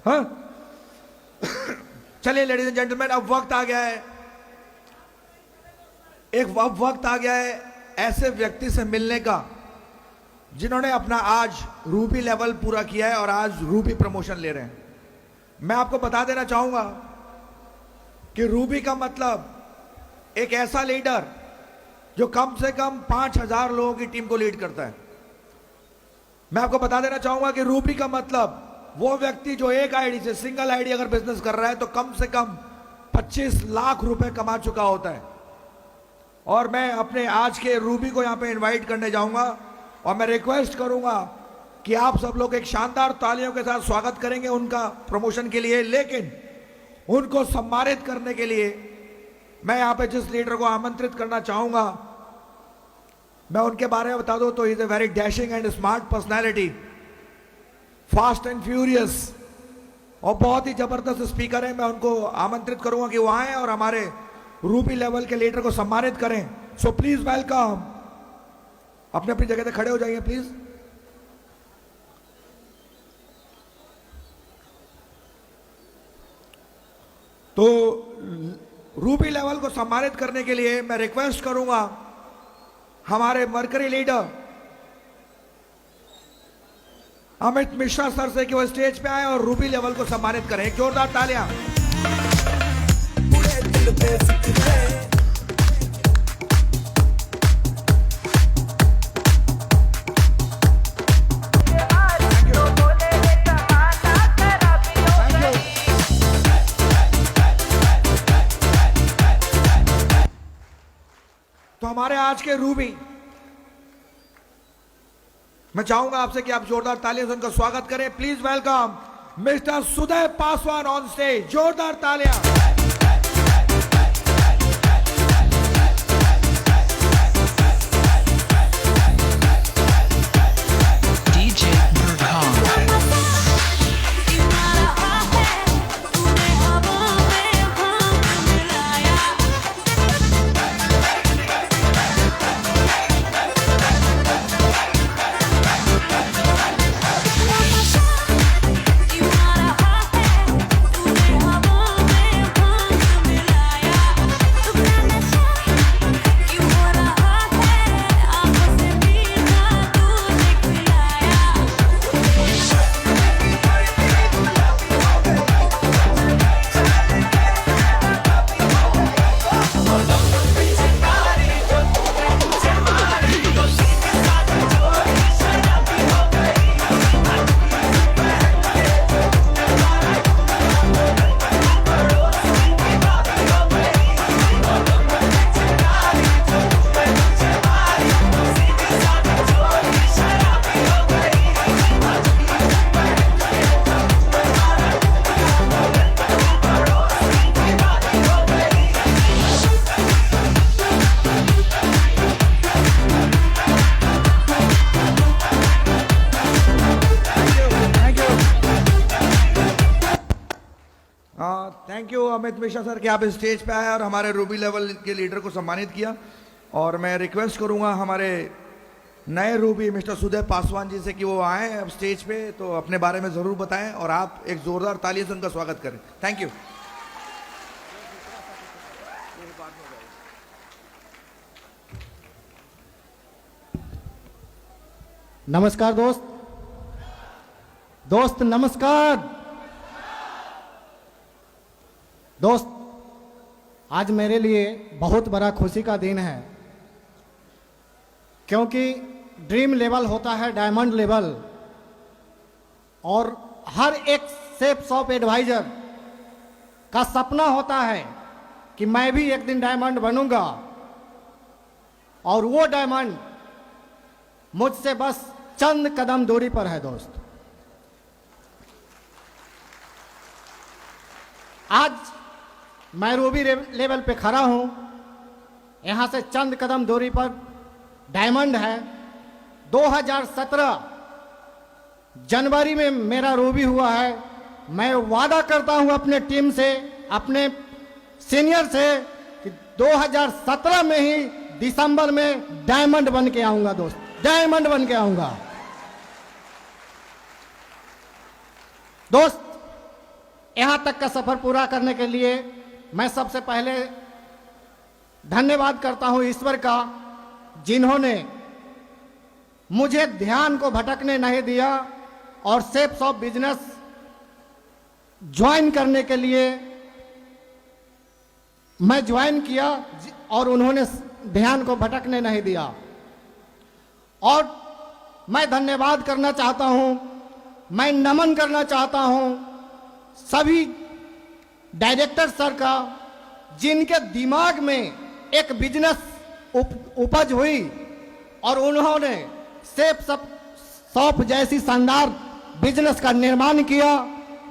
हाँ चलिए ladies and gentleman, अब वक्त आ गया है, अब वक्त आ गया है ऐसे व्यक्ति से मिलने का जिन्होंने अपना आज रूबी लेवल पूरा किया है और आज रूबी प्रमोशन ले रहे हैं। मैं आपको बता देना चाहूंगा कि रूबी का मतलब एक ऐसा लीडर जो कम से कम 5000 लोगों की टीम को लीड करता है। मैं आपको बता देना चाहूंगा कि रूबी का मतलब वो व्यक्ति जो एक आईडी से, सिंगल आईडी अगर बिजनेस कर रहा है तो कम से कम 25 लाख रुपए कमा चुका होता है। और मैं अपने आज के रूबी को यहां पे इनवाइट करने जाऊंगा और मैं रिक्वेस्ट करूंगा कि आप सब लोग एक शानदार तालियों के साथ स्वागत करेंगे उनका प्रमोशन के लिए। लेकिन उनको सम्मानित करने के लिए मैं यहां पे जिस लीडर को आमंत्रित करना चाहूंगा, मैं उनके बारे में बता दूं तो is a very dashing and smart personality, fast and furious, और बहुत ही जबरदस्त स्पीकर है। मैं उनको आमंत्रित करूंगा कि वो आए और हमारे रूबी लेवल के लीडर को सम्मानित करें। So please welcome. अपने अपनी जगह से खड़े हो जाइए प्लीज। तो रूबी लेवल को सम्मानित करने के लिए मैं रिक्वेस्ट करूंगा हमारे mercury leader Amit Mishra sir से कि वो स्टेज पे आए और रूबी लेवल को सम्मानित करें। एक जोरदार तालियां। तो हमारे आज के रूबी, मैं चाहूंगा आपसे कि आप जोरदार तालियों से उनका स्वागत करें। Please welcome mister Suday Paswan on stage. जोरदार तालियां। Thank you Amit Mishra sir कि आप इस स्टेज पे आए और हमारे रूबी लेवल के लीडर को सम्मानित किया। और मैं रिक्वेस्ट करूंगा हमारे नए रूबी मिस्टर सुदय पासवान जी से कि वो आए अब स्टेज पे तो अपने बारे में जरूर बताएं और आप एक जोरदार तालियों से उनका स्वागत करें। Thank you. नमस्कार दोस्त नमस्कार दोस्त, आज मेरे लिए बहुत बड़ा खुशी का दिन है क्योंकि ड्रीम लेवल होता है डायमंड लेवल, और हर एक सेफ शॉप एडवाइजर का सपना होता है कि मैं भी एक दिन डायमंड बनूंगा, और वो डायमंड मुझसे बस चंद कदम दूरी पर है दोस्त। आज मैं रूबी लेवल पे खड़ा हूं, यहां से चंद कदम दूरी पर डायमंड है। 2017 जनवरी में मेरा रूबी हुआ है। मैं वादा करता हूं अपने टीम से, अपने सीनियर से कि 2017 में ही दिसंबर में डायमंड बन के आऊंगा दोस्त, डायमंड बन के आऊंगा दोस्त। यहाँ तक का सफर पूरा करने के लिए मैं सबसे पहले धन्यवाद करता हूँ ईश्वर का, जिन्होंने मुझे ध्यान को भटकने नहीं दिया और शेप्स ऑफ बिजनेस ज्वाइन करने के लिए मैं ज्वाइन किया और उन्होंने ध्यान को भटकने नहीं दिया। और मैं धन्यवाद करना चाहता हूं, मैं नमन करना चाहता हूं सभी डायरेक्टर सर का, जिनके दिमाग में एक बिजनेस उपज हुई और उन्होंने सेफ शॉप जैसी शानदार बिजनेस का निर्माण किया,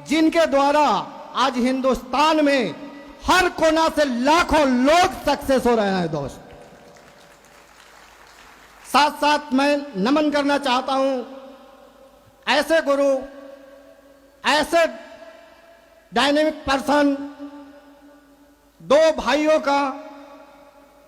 जिनके द्वारा आज हिंदुस्तान में हर कोना से लाखों लोग सक्सेस हो रहे हैं। दोस्त, साथ साथ मैं नमन करना चाहता हूं ऐसे गुरु, ऐसे डायनेमिक पर्सन, दो भाइयों का,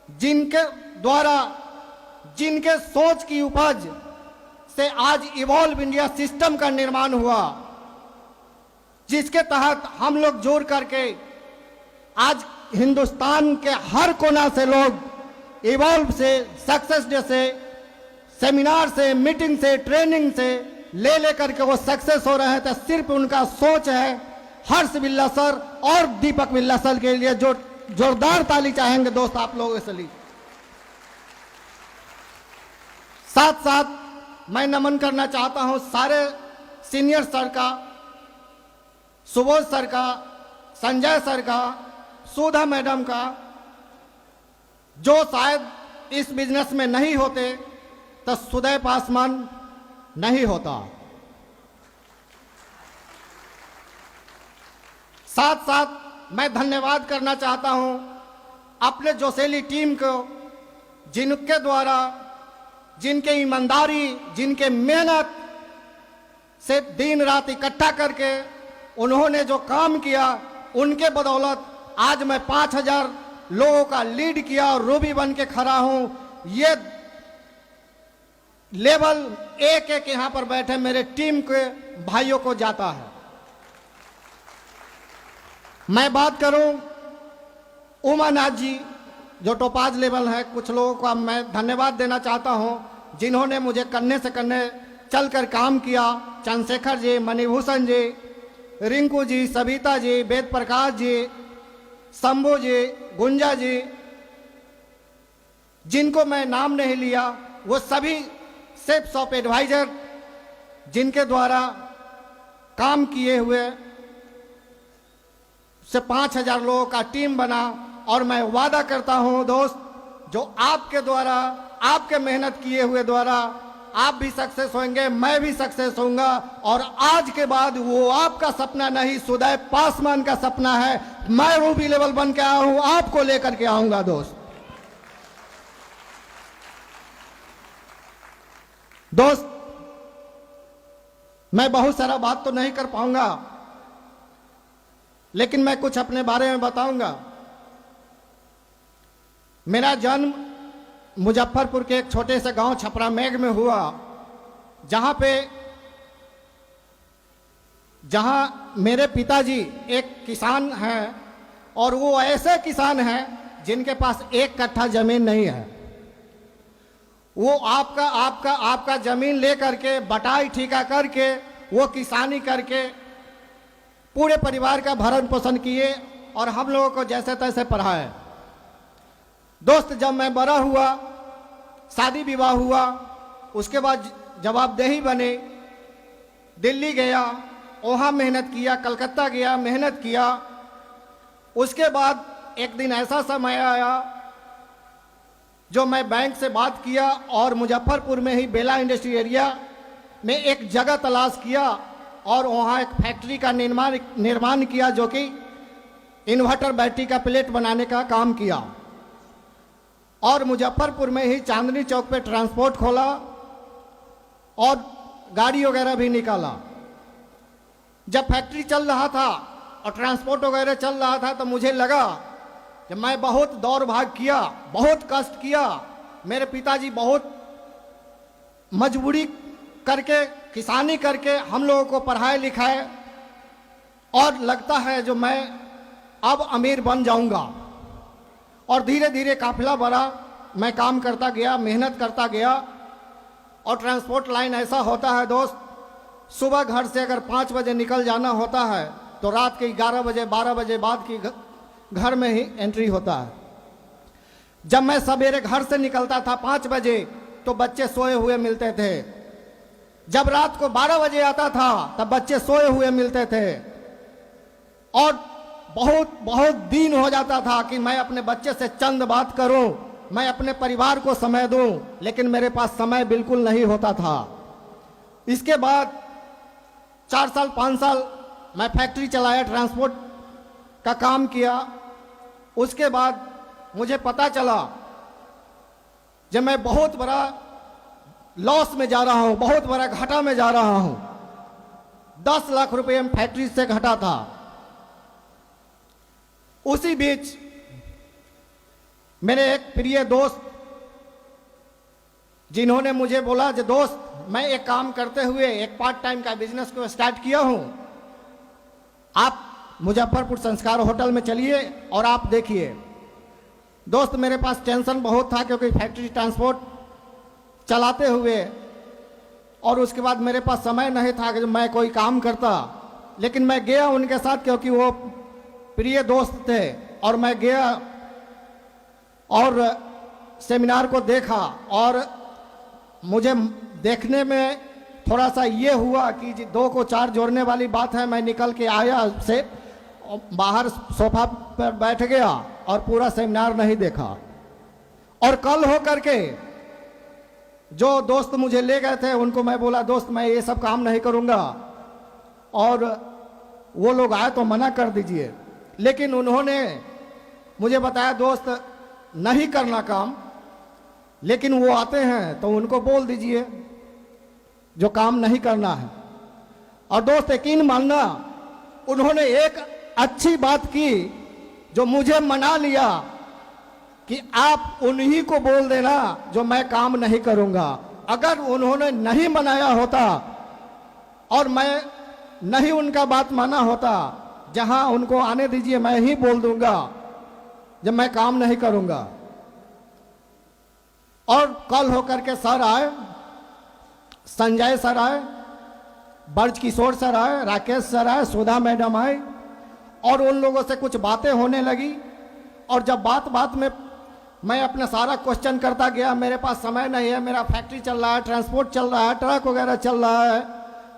जिनके द्वारा, जिनके सोच की उपज से आज इवॉल्व इंडिया सिस्टम का निर्माण हुआ, जिसके तहत हम लोग जोड़ करके आज हिंदुस्तान के हर कोना से लोग इवॉल्व से, सक्सेस डे से, सेमिनार से, मीटिंग से, ट्रेनिंग से ले करके वो सक्सेस हो रहे हैं। तो सिर्फ उनका सोच है। हर्ष बिल्ला सर और दीपक बिल्ला सर के लिए जो जोरदार ताली चाहेंगे दोस्त आप लोगों से ली। साथ साथ मैं नमन करना चाहता हूं सारे सीनियर सर का, सुबोध सर का, संजय सर का, सुधा मैडम का, जो शायद इस बिजनेस में नहीं होते तो सुदय पासवान नहीं होता। साथ साथ मैं धन्यवाद करना चाहता हूं अपने जोशीली टीम को, जिनके द्वारा, जिनके ईमानदारी, जिनके मेहनत से दिन रात इकट्ठा करके उन्होंने जो काम किया, उनके बदौलत आज मैं 5000 लोगों का लीड किया और रूबी बन के खड़ा हूं। ये लेवल एक एक यहां पर बैठे मेरे टीम के भाइयों को जाता है। मैं बात करूं उमानाथ जी, जो टोपाज लेवल है, कुछ लोगों का मैं धन्यवाद देना चाहता हूं जिन्होंने मुझे कन्ने से कन्ने चलकर काम किया। चंद्रशेखर जी, मणिभूषण जी, रिंकू जी, सविता जी, वेद प्रकाश जी, शंभू जी, गुंजा जी, जिनको मैं नाम नहीं लिया, वो सभी शेप्स ऑफ एडवाइजर जिनके द्वारा काम किए हुए से 5000 लोगों का टीम बना। और मैं वादा करता हूं दोस्त, जो आपके द्वारा, आपके मेहनत किए हुए द्वारा आप भी सक्सेस होंगे, मैं भी सक्सेस होऊंगा। और आज के बाद वो आपका सपना नहीं, सुदय पासवान का सपना है। मैं रूबी लेवल बन के आया हूं, आपको लेकर के आऊंगा दोस्त। दोस्त, मैं बहुत सारा बात तो नहीं कर पाऊंगा, लेकिन मैं कुछ अपने बारे में बताऊंगा। मेरा जन्म मुजफ्फरपुर के एक छोटे से गांव छपरा मेघ में हुआ, जहां मेरे पिताजी एक किसान हैं और वो ऐसे किसान हैं जिनके पास 1 कट्ठा जमीन नहीं है। वो आपका जमीन ले करके, बटाई ठेका करके, वो किसानी करके पूरे परिवार का भरण पोषण किए और हम लोगों को जैसे तैसे पढ़ाए। दोस्त, जब मैं बड़ा हुआ, शादी विवाह हुआ, उसके बाद जवाबदेही बने, दिल्ली गया, वहाँ मेहनत किया, कलकत्ता गया, मेहनत किया। उसके बाद एक दिन ऐसा समय आया जो मैं बैंक से बात किया और मुजफ्फरपुर में ही बेला इंडस्ट्री एरिया में एक जगह तलाश किया और वहाँ एक फैक्ट्री का निर्माण किया, जो कि इन्वर्टर बैटरी का प्लेट बनाने का काम किया। और मुजफ्फरपुर में ही चांदनी चौक पे ट्रांसपोर्ट खोला और गाड़ी वगैरह भी निकाला। जब फैक्ट्री चल रहा था और ट्रांसपोर्ट वगैरह चल रहा था तो मुझे लगा कि मैं बहुत दौड़ भाग किया, बहुत कष्ट किया। मेरे पिताजी बहुत मजबूरी करके, किसानी करके हम लोगों को पढ़ाए लिखाए और लगता है जो मैं अब अमीर बन जाऊंगा। और धीरे धीरे काफिला बढ़ा, मैं काम करता गया, मेहनत करता गया। और ट्रांसपोर्ट लाइन ऐसा होता है दोस्त, सुबह घर से अगर 5 बजे निकल जाना होता है तो रात के 11 बजे 12 बजे बाद की घर में ही एंट्री होता है। जब मैं सवेरे घर से निकलता था 5 बजे तो बच्चे सोए हुए मिलते थे। जब रात को 12 बजे आता था तब बच्चे सोए हुए मिलते थे। और बहुत बहुत दिन हो जाता था कि मैं अपने बच्चे से चंद बात करूं, मैं अपने परिवार को समय दूं, लेकिन मेरे पास समय बिल्कुल नहीं होता था। इसके बाद 4 साल 5 साल मैं फैक्ट्री चलाया, ट्रांसपोर्ट का काम किया। उसके बाद मुझे पता चला जब मैं बहुत बड़ा लॉस में जा रहा हूं, बहुत बड़ा घाटा में जा रहा हूं। 10 लाख रुपए फैक्ट्री से घटा था। उसी बीच मेरे एक प्रिय दोस्त जिन्होंने मुझे बोला कि दोस्त मैं एक काम करते हुए एक पार्ट टाइम का बिजनेस को स्टार्ट किया हूं, आप मुजफ्फरपुर संस्कार होटल में चलिए और आप देखिए। दोस्त मेरे पास टेंशन बहुत था क्योंकि फैक्ट्री ट्रांसपोर्ट चलाते हुए और उसके बाद मेरे पास समय नहीं था कि मैं कोई काम करता। लेकिन मैं गया उनके साथ क्योंकि वो प्रिय दोस्त थे। और मैं गया और सेमिनार को देखा और मुझे देखने में थोड़ा सा ये हुआ कि 2 को 4 जोड़ने वाली बात है। मैं निकल के आया से बाहर सोफा पर बैठ गया और पूरा सेमिनार नहीं देखा। और कल हो करके जो दोस्त मुझे ले गए थे उनको मैं बोला दोस्त मैं ये सब काम नहीं करूंगा, और वो लोग आए तो मना कर दीजिए। लेकिन उन्होंने मुझे बताया दोस्त नहीं करना काम, लेकिन वो आते हैं तो उनको बोल दीजिए जो काम नहीं करना है। और दोस्त यकीन मानना उन्होंने एक अच्छी बात की जो मुझे मना लिया कि आप उन्हीं को बोल देना जो मैं काम नहीं करूंगा। अगर उन्होंने नहीं मनाया होता और मैं नहीं उनका बात माना होता, जहां उनको आने दीजिए मैं ही बोल दूंगा जब मैं काम नहीं करूंगा। और कल होकर के सर आए, संजय सर आए, ब्रज किशोर सर आए, राकेश सर आए, सुधा मैडम आए, और उन लोगों से कुछ बातें होने लगी। और जब बात बात में मैं अपना सारा क्वेश्चन करता गया, मेरे पास समय नहीं है, मेरा फैक्ट्री चल रहा है, ट्रांसपोर्ट चल रहा है, ट्रक वगैरह चल रहा है,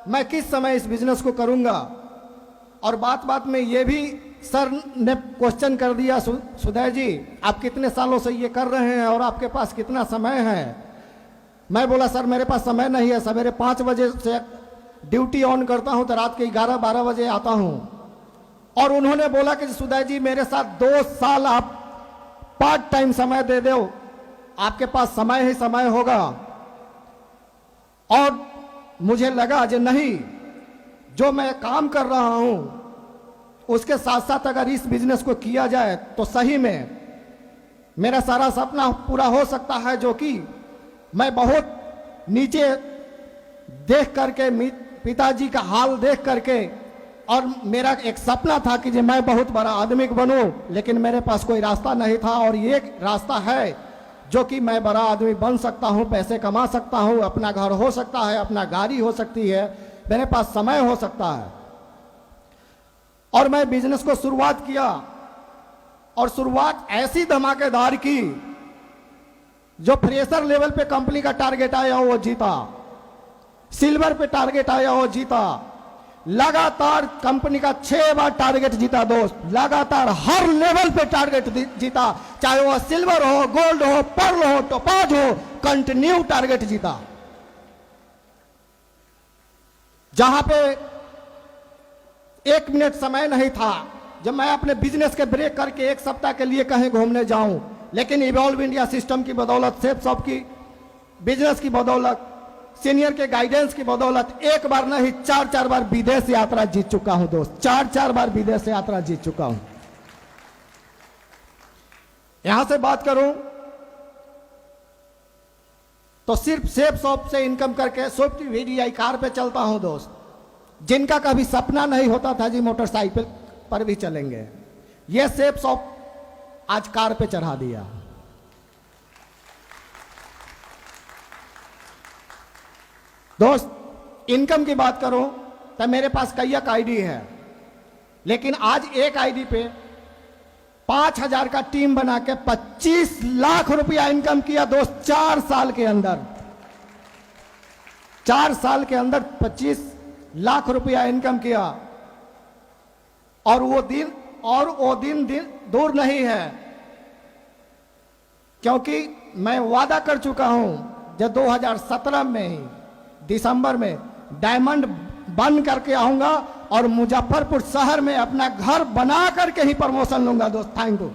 मैं किस समय इस बिजनेस को करूंगा। और बात बात में ये भी सर ने क्वेश्चन कर दिया, सुदय जी आप कितने सालों से ये कर रहे हैं और आपके पास कितना समय है। मैं बोला सर मेरे पास समय नहीं है, सवेरे 5 बजे से ड्यूटी ऑन करता हूं तो रात के 11-12 बजे आता हूं। और उन्होंने बोला कि सुदय जी मेरे साथ 2 साल आप पार्ट टाइम समय दे दो, आपके पास समय ही समय होगा। और मुझे लगा जो नहीं, जो मैं काम कर रहा हूं उसके साथ साथ अगर इस बिजनेस को किया जाए तो सही में मेरा सारा सपना पूरा हो सकता है, जो कि मैं बहुत नीचे देख करके पिताजी का हाल देख करके, और मेरा एक सपना था कि मैं बहुत बड़ा आदमी बनूं, लेकिन मेरे पास कोई रास्ता नहीं था। और ये रास्ता है जो कि मैं बड़ा आदमी बन सकता हूं, पैसे कमा सकता हूं, अपना घर हो सकता है, अपना गाड़ी हो सकती है, मेरे पास समय हो सकता है। और मैं बिजनेस को शुरुआत किया, और शुरुआत ऐसी धमाकेदार की जो फ्रेशर लेवल पे कंपनी का टारगेट आया वो जीता, सिल्वर पे टारगेट आया वो जीता, लगातार कंपनी का 6 बार टारगेट जीता दोस्त, लगातार हर लेवल पे टारगेट जीता, चाहे वो सिल्वर हो, गोल्ड हो, पर्ल हो, टोपाज हो, कंटिन्यू टारगेट जीता। जहां पे 1 मिनट समय नहीं था जब मैं अपने बिजनेस के ब्रेक करके 1 सप्ताह के लिए कहीं घूमने जाऊं, लेकिन इवॉल्व इंडिया सिस्टम की बदौलत, सेफ शॉप की बिजनेस की बदौलत, सीनियर के गाइडेंस की बदौलत 1 बार नहीं 4-4 बार विदेश यात्रा जीत चुका हूं दोस्त, 4-4 बार विदेश यात्रा जीत चुका हूं। यहां से बात करूं तो सिर्फ सेफ शॉप से इनकम करके स्विफ्ट VDI कार पे चलता हूं दोस्त, जिनका कभी सपना नहीं होता था जी मोटरसाइकिल पर भी चलेंगे, ये सेफ शॉप आज कार पे चढ़ा दिया। दोस्त, इनकम की बात करो तो मेरे पास कई आईडी है, लेकिन आज एक आईडी पे 5,000 का टीम बना के 25 लाख रुपया इनकम किया दोस्त 4 साल के अंदर। 4 साल के अंदर 25 लाख रुपया इनकम किया। और वो दिन दूर नहीं है, क्योंकि मैं वादा कर चुका हूं जब 2017 में ही दिसंबर में डायमंड बन करके आऊंगा और मुजफ्फरपुर शहर में अपना घर बना करके ही प्रमोशन लूंगा दोस्त। Thank you.